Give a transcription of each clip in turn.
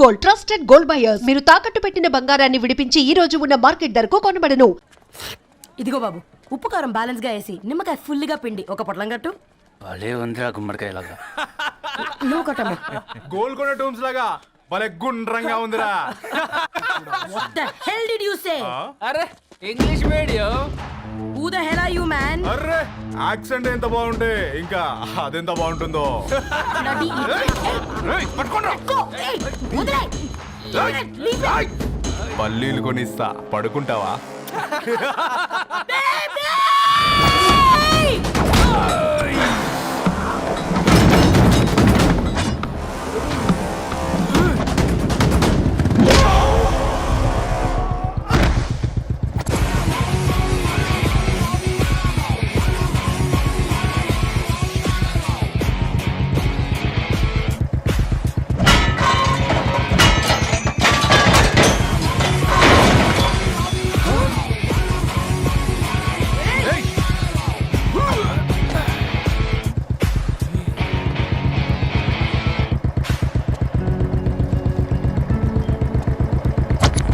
Gold, trusted gold buyers. మీరు తాకట్టు పెట్టిన బంగారాన్ని విడిపించి ఈ రోజు ఉన్న మార్కెట్ ధరకు కొనబడను. ఇదిగో బాబు, ఉప్పు కారం బ్యాలెన్స్ గా వేసి నిమ్మకాయ ఫుల్ గా పిండి ఒక పొట్లం కట్టు. భలే ఉందిరా గుమ్మడికాయలాగా. నువ్వు కట్టమ్మా. గోల్కొండ టూమ్స్ లాగా భలే గుండ్రంగా ఉందిరా. What the hell did you say? అరే English medium. Who the hell are you, man? Array accent ఎంత బాగుంటే ఇంకా అదెంత బాగుంటుందో. Bloody ఏయ్, పట్టుకోండ్రా. go! Hey, వదిలేయ్. Leave it. పల్లీలు కొనిస్తా, పడుకుంటావా? Baby!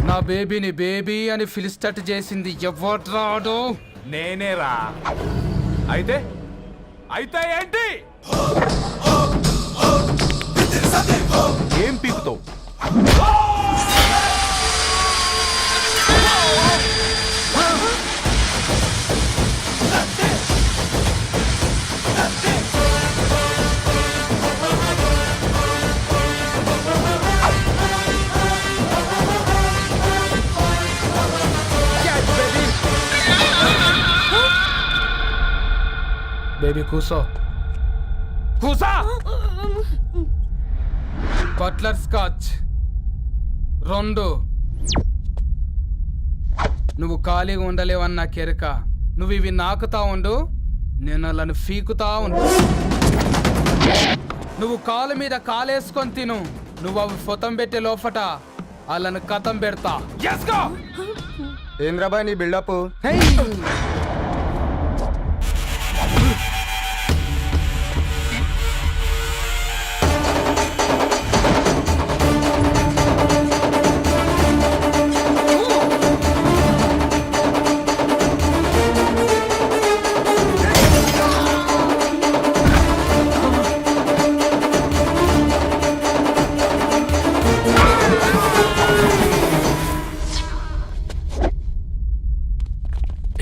నా బేబీని బేబీ అని పిలిచేటట్టు చేసింది ఎవడ్రాడు? నేనేరా. అయితే అయితే ఏంటి? ఏం పీకుతావు? బేబీ కూసో. కూసా. Butler scotch 2. నువ్వు ఖాళీగా ఉండలేవన్న కెరక. నువ్వు ఇవి నాకుతా ఉండు, నేను వాళ్ళని ఫీకుతా ఉండు. నువ్వు కాలు మీద కాలేసుకొని తిను. నువ్వు అవి ఫొతం పెట్టే లోపట వాళ్ళని కథం పెడతా. ఏంద్రా బాయ్ నీ బిల్డప్?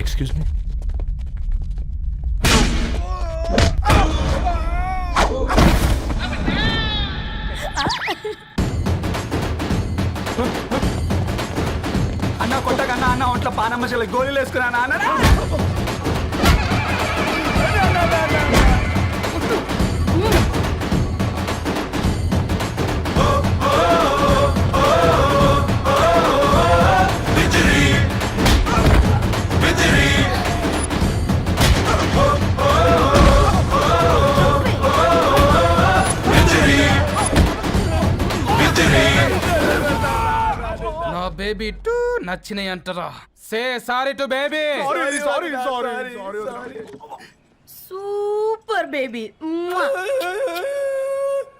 Excuse me. అన్న కొట్టకన్నా అన్న ఒంట్లో పానమ్మశల గోళీలు వేసుకున్నా అన్న. నా బేబీ టూ నచ్చినాయి అంటారా? Say sorry to baby. Super baby.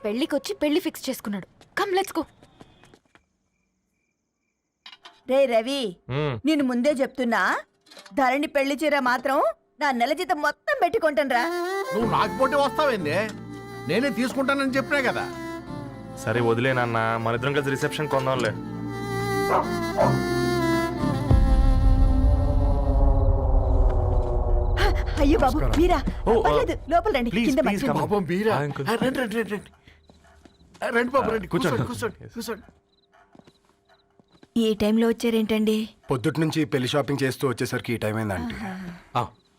పెళ్ళికొచ్చి పెళ్లి ఫిక్స్ చేసుకున్నాడు. Come let's go. రే రవి, నేను ముందే చెప్తున్నా, ధరణి పెళ్లి చీర మాత్రం నా నెల జీతం మొత్తం పెట్టుకుంటానురా. నువ్వు నాకు పోటీ వస్తావేంది? నేనే తీసుకుంటానని చెప్పినా కదా. సరే వదిలేనన్నా, మన ఇద్దరం కలిసి రిసెప్షన్ కొందాంలే. అయ్యో బాబు మీరా? పర్లేదు, లోపల రండి. కింద మర్చిపోయాను. పాపం బీరా. ఆ, అంకుల్. రండి రండి రండి రండి. రండి బాబు రండి. కూర్చోండి కూర్చోండి కూర్చోండి. ఈ టైంలో వచ్చారేంటండి? పొద్దుటి నుంచి పెళ్లి షాపింగ్ చేస్తూ వచ్చేసరికి ఈ టైం అయిందండి.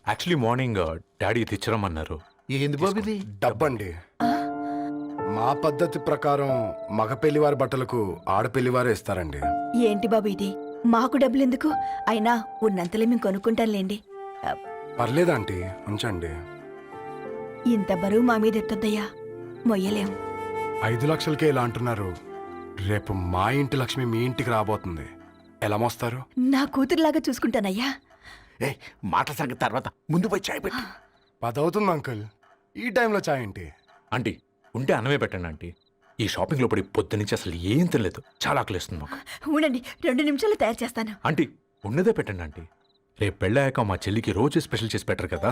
యాక్చువల్లీ మార్నింగ్ డాడీ తెచ్చరమన్నారు. ఏంది బాబు ఇది? డబ్బండి. మా పద్ధతి ప్రకారం మగ పెళ్లివారి బట్టలకు ఆడపెళ్లివారు ఇస్తారండి. ఏంటి బాబు ఇది? మాకు డబ్బులు ఎందుకు? అయినా ఉన్నంతలే మేము కొనుక్కుంటాంలేండి. పర్లేదు ఆంటీ, ఉంచండి. ఇంత బరువు మా మీద ఎత్తొద్దయ్యా, మొయ్యలేం. 5 లక్షలకే ఇలా అంటున్నారు. రేపు మా ఇంటి లక్ష్మి మీ ఇంటికి రాబోతుంది. ఎలా మోస్తారు? నా కూతురులాగా చూసుకుంటానయ్యా. ఏ మాటల సంగతి తర్వాత, ముందు పోయి చాయ్ పెట్టి. 10 అవుతుంది అంకుల్, ఈ టైంలో చాయ్ ఏంటి? ఆంటీ ఉంటే అన్నమే పెట్టండి ఆంటీ. ఈ షాపింగ్లో పడి పొద్దు నుంచి అసలు ఏం తినలేదు. చాలా ఆకలిస్తుంది మాకు. ఉండండి 2 నిమిషాలు తయారు చేస్తాను. ఆంటీ ఉన్నదే పెట్టండి ఆంటీ. రేపు పెళ్ళాక మా చెల్లికి రోజు స్పెషల్ చేసి పెట్టరు కదా.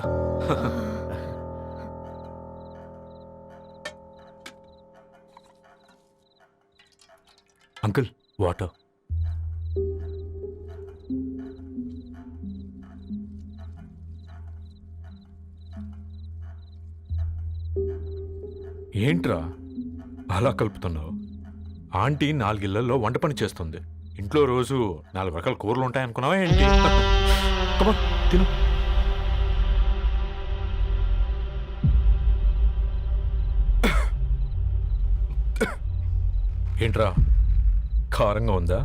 Uncle water. ఏంట్రా అలా కలుపుతున్నావు? ఆంటీ 4 ఇళ్లలో వంట పని చేస్తుంది. ఇంట్లో రోజు 4 రకాల కూరలు ఉంటాయనుకున్నావా ఏంటి? Come on, తిను. ఏంట్రా కారంగా ఉందా?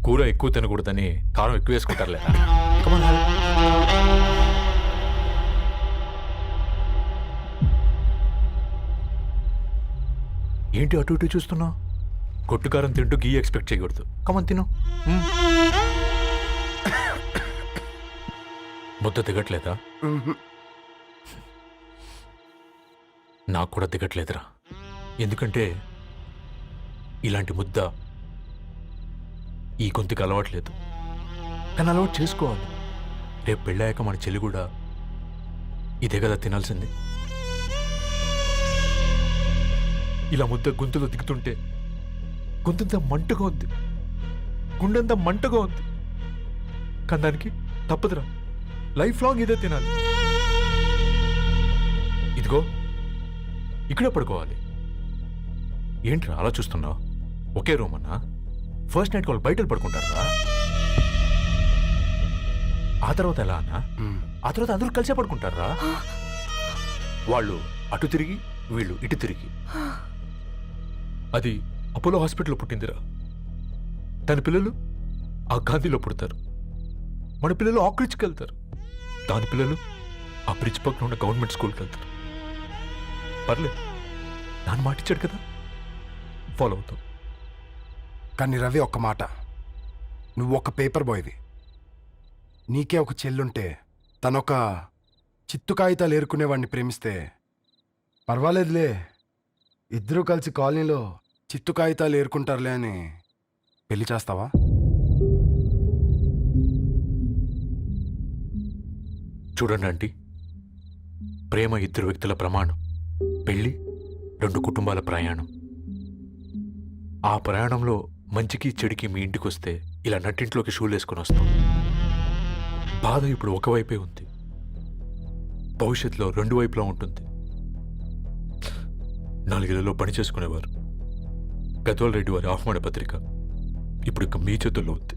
కూర ఎక్కువ తినకూడదని కారం ఎక్కువ వేసుకుంటారులే. Come on, help. ఏంటి అటు ఇటు చూస్తున్నావు? కొట్టుకారం తింటూ గీ ఎక్స్పెక్ట్ చేయకూడదు. కమన్ తిను. ముద్ద దిగట్లేదా? నాకు కూడా దిగట్లేదురా. ఎందుకంటే ఇలాంటి ముద్ద ఈ గొంతుకి అలవాట్లేదు. కానీ అలవాటు చేసుకోవాలి. రేపు పెళ్ళాక మన చెల్లి కూడా ఇదే కదా తినాల్సింది. ఇలా ముద్ద గొంతులో దిగుతుంటే గొంతంతా మంటగా ఉంది, గుండెంతా మంటగా ఉంది. కానీ దానికి తప్పదురా, లైఫ్ లాంగ్ ఇదే తినాలి. ఇదిగో ఇక్కడే పడుకోవాలి. ఏంట్రా అలా చూస్తున్నావు? ఒకే రూమ్ అన్నా? ఫస్ట్ నైట్ వాళ్ళు బయటలు పడుకుంటారా? ఆ తర్వాత ఎలా అన్నా? ఆ తర్వాత అందరూ కలిసే పడుకుంటారా? వాళ్ళు అటు తిరిగి వీళ్ళు ఇటు తిరిగి. అది అపోలో హాస్పిటల్లో పుట్టిందిరా. తన పిల్లలు ఆ గాంధీలో పుడతారు. మన పిల్లలు ఆక్రిడ్జ్కి వెళ్తారు. దాని పిల్లలు ఆ బ్రిడ్జ్ పక్కన ఉన్న గవర్నమెంట్ స్కూల్కి వెళ్తారు. పర్లేదు, నాన్న మాట ఇచ్చాడు కదా, ఫాలో అవుతాం. కానీ రవి ఒక్క మాట, నువ్వు ఒక పేపర్ బాయ్వి. నీకే ఒక చెల్లుంటే తనొక చిత్తు కాగితాలు ఏరుకునేవాడిని ప్రేమిస్తే పర్వాలేదులే, ఇద్దరూ కలిసి కాలనీలో చిత్తు కాగితాలు ఏరుకుంటారులే అని పెళ్లి చేస్తావా? చూడండి ఆంటీ, ప్రేమ 2 వ్యక్తుల ప్రమాణం, పెళ్లి 2 కుటుంబాల ప్రయాణం. ఆ ప్రయాణంలో మంచికి చెడుకి మీ ఇంటికి వస్తే ఇలా నట్టింట్లోకి షూలు వేసుకొని వస్తాం. బాధ ఇప్పుడు ఒకవైపే ఉంది, భవిష్యత్తులో 2 వైపులా ఉంటుంది. 4 ఇళ్లలో పని చేసుకునేవారు గద్వాల్ రెడ్డి వారి ఆహ్వాన పత్రిక ఇప్పుడు ఇక మీ చేతుల్లో ఉంది.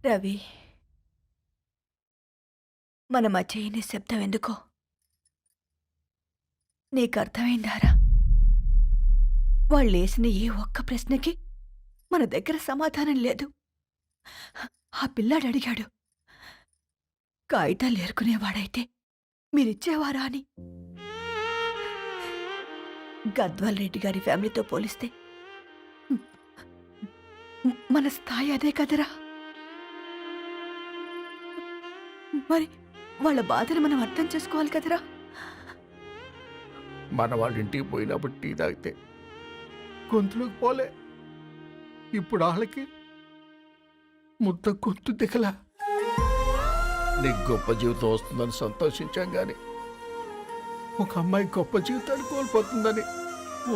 రవి, మన మధ్య ఈ నిశ్శబ్దం ఎందుకో నీకు అర్థమైందారా? వాళ్ళు వేసిన ఏ ఒక్క ప్రశ్నకి మన దగ్గర సమాధానం లేదు. ఆ పిల్లాడు అడిగాడు, కాగితాలు ఏరుకునేవాడైతే మీరిచ్చేవారా అని. గద్వాల్ రెడ్డి గారి ఫ్యామిలీతో పోలిస్తే మన స్థాయి అదే కదరా. మరి వాళ్ళ బాధను మనం అర్థం చేసుకోవాలి కదరా. మన వాళ్ళ ఇంటికి పోయినప్పుడు టీ తాగితే గొంతులోకి పోలే, ఇప్పుడు వాళ్ళకి ముద్ద గొంతు దిగలా. నీకు గొప్ప జీవితం వస్తుందని సంతోషించాం కానీ ఒక అమ్మాయి గొప్ప జీవితాన్ని కోల్పోతుందని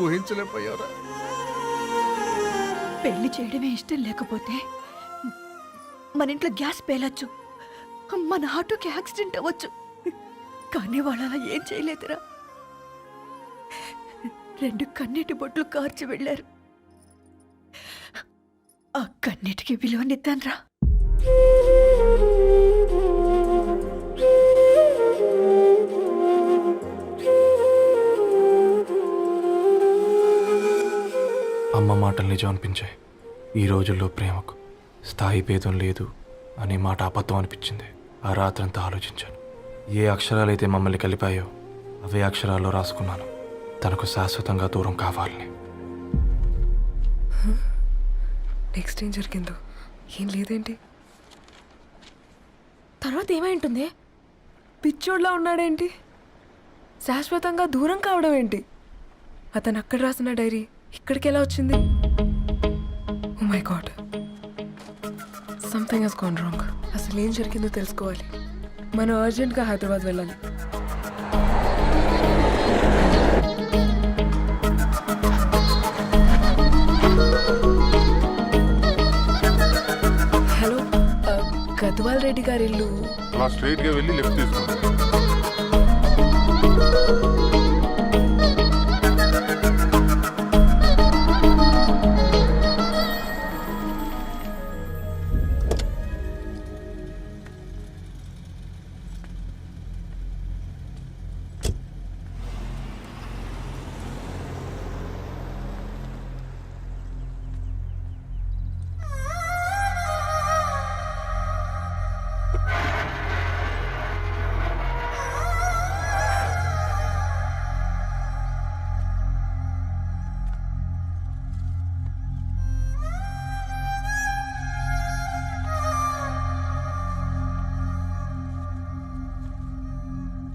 ఊహించలేకపోయారా? పెళ్లి చేయడమే ఇష్టం లేకపోతే మన ఇంట్లో గ్యాస్ పేలొచ్చు, మన ఆటోకి యాక్సిడెంట్ అవ్వచ్చు. కానీ వాళ్ళు అలా ఏం చేయలేదురా. 2 కన్నీటి బొట్లు కార్చి వెళ్ళారు. ఆ కన్నీటికి విలువనిద్దాన్రా. అమ్మ మాటలు నిజం అనిపించాయి. ఈ రోజుల్లో ప్రేమకు స్థాయి భేదం లేదు అనే మాట అబద్ధం అనిపించింది. ఆ రాత్రంతా ఆలోచించాను. ఏ అక్షరాలైతే మమ్మల్ని కలిపాయో అవే అక్షరాల్లో రాసుకున్నాను, తనకు శాశ్వతంగా దూరం కావాలని. నెక్స్ట్ ఏం జరిగిందో ఏం లేదేంటి? తర్వాత ఏమై ఉంటుంది? పిచ్చోడ్లా ఉన్నాడేంటి? శాశ్వతంగా దూరం కావడం ఏంటి? అతను అక్కడ రాసిన డైరీ ఇక్కడికి ఎలా వచ్చింది? Oh my god, something has gone wrong. అసలు ఏం జరిగిందో తెలుసుకోవాలి. మనం అర్జెంట్గా హైదరాబాద్ వెళ్ళాలి. హలో, గద్వాల్ రెడ్డి గారి ఇల్లు. అలా స్ట్రైట్ గా వెళ్ళి లెఫ్ట్ తీసుకోండి.